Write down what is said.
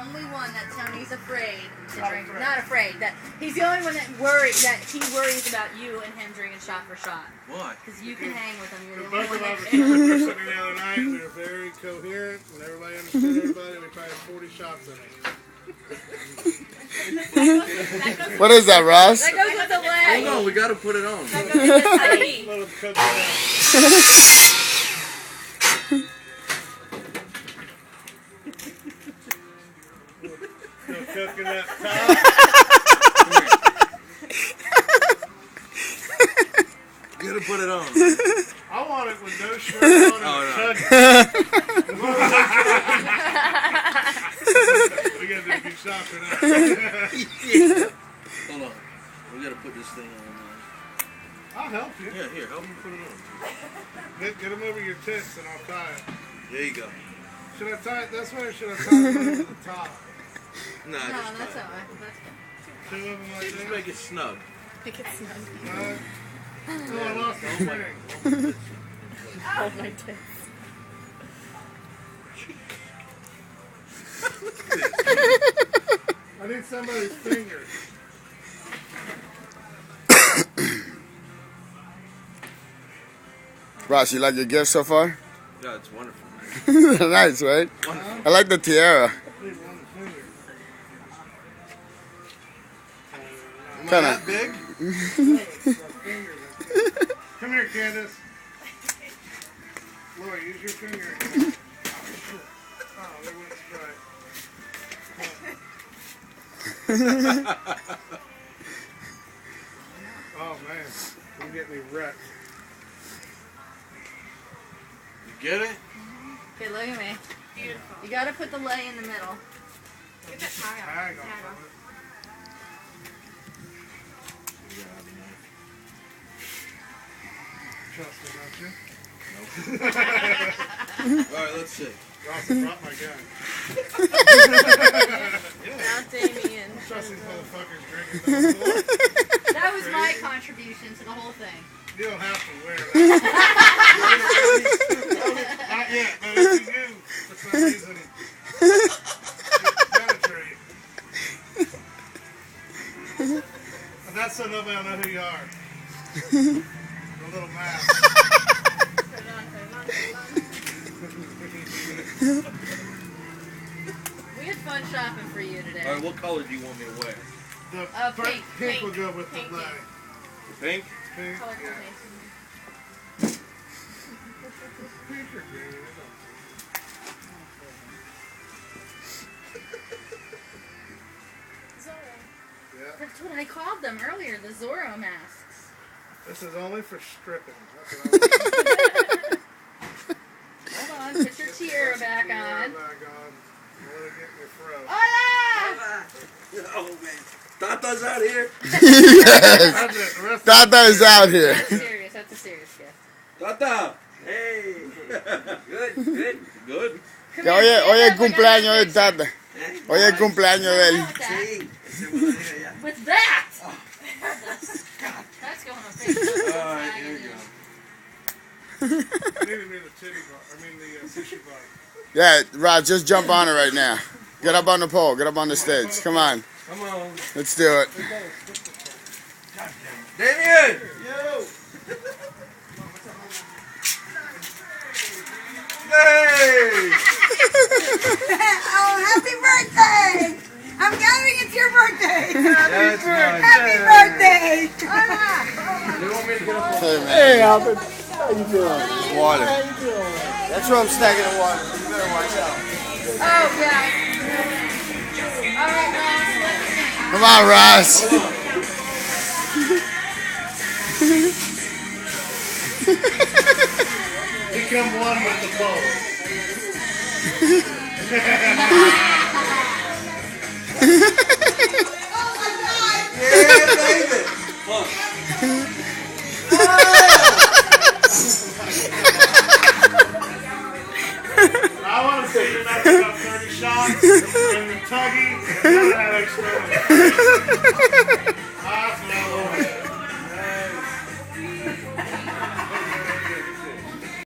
only one that Tony's afraid to drink. Not afraid. That he's the only one that worries about you and him drinking shot for shot. Why? Because you can hang with him. You're the Both only of one us that were can. sitting the other night. We were very coherent, and everybody understood everybody. We probably had 40 shots in it. What is that, Ross? That goes with the leg. Hold on, we gotta put it on. That goes with the leg. Let them cook it out. Still cooking that top. You gotta put it on. I want it with no shirt on and chugging. We gotta do a big shot for that. Yeah. Hold on. We gotta put this thing on. I'll help you. Yeah, here, help me put it on. Get them over your tits and I'll tie it. There you go. Should I tie it this way or should I tie it over the top? Nah, No, just that's tie it. alright. That's good. Two of them like Just this? make it snug. Make it snug. Oh, I lost the string. Oh my tits. I need somebody's fingers. Ross, you like your gift so far? Yeah, it's wonderful, man. Nice, right? I like the tiara. I need one finger. Am I Kinda. that big? Come here, Candace. Laura, use your finger. Oh, shit. Oh, they went straight. Oh, man. You get me wrecked. You get it? Okay, look at me. Beautiful. You gotta put the lay in the middle. Get that tag off of it. Trust me, don't you? Alright, let's see. Ross, I brought my gun. Now Damien. Trust these motherfuckers drinking the floor. That was my contribution to the whole thing. You don't have to wear that. Not yet, but if you do, for some reason, you penetrate. And that's so nobody will know who you are. A little mask. We had fun shopping for you today. Alright, what color do you want me to wear? The Pink. pink will go with Pink, the leg. The pink? Pink, Color yeah. combination. Pink or green, yeah. That's what I called them earlier, the Zorro masks. This is only for stripping. That's what I Hold on, put your tiara back Tiara on. back on. Let it get in your throat. Hola! Oh, man. Tata's out here. Yes. That's it. The rest Tata is out here. That's serious, that's a serious gift. Tata. Hey. Good, good. Good. Come Que hoy here, es stand up, el I gotta cumpleaños de get a Tata. Hoy es el cumpleaños de él. picture. With that! That's going on Facebook. Alright, here we go. You needed me the titty bar. I mean the sushi bar. Yeah, Ross, just jump on it right now. Get up on the pole. Get up on the stage. Come on. Come on. Let's do it. Damien! Yo! Hey! Oh, happy birthday! I'm gathering it's your birthday! That's nice. Happy birthday! You want me to get up on Hey, man. Hey, Albert. How you doing? Water. How you doing? That's where I'm stacking the water. You better watch out. Oh, yeah. Alright, Ross, let me see. Come on, Ross. Become one with the bowl. Yeah, David! Look. I want to see you knock about 30 shots and the tuggy and then have extra.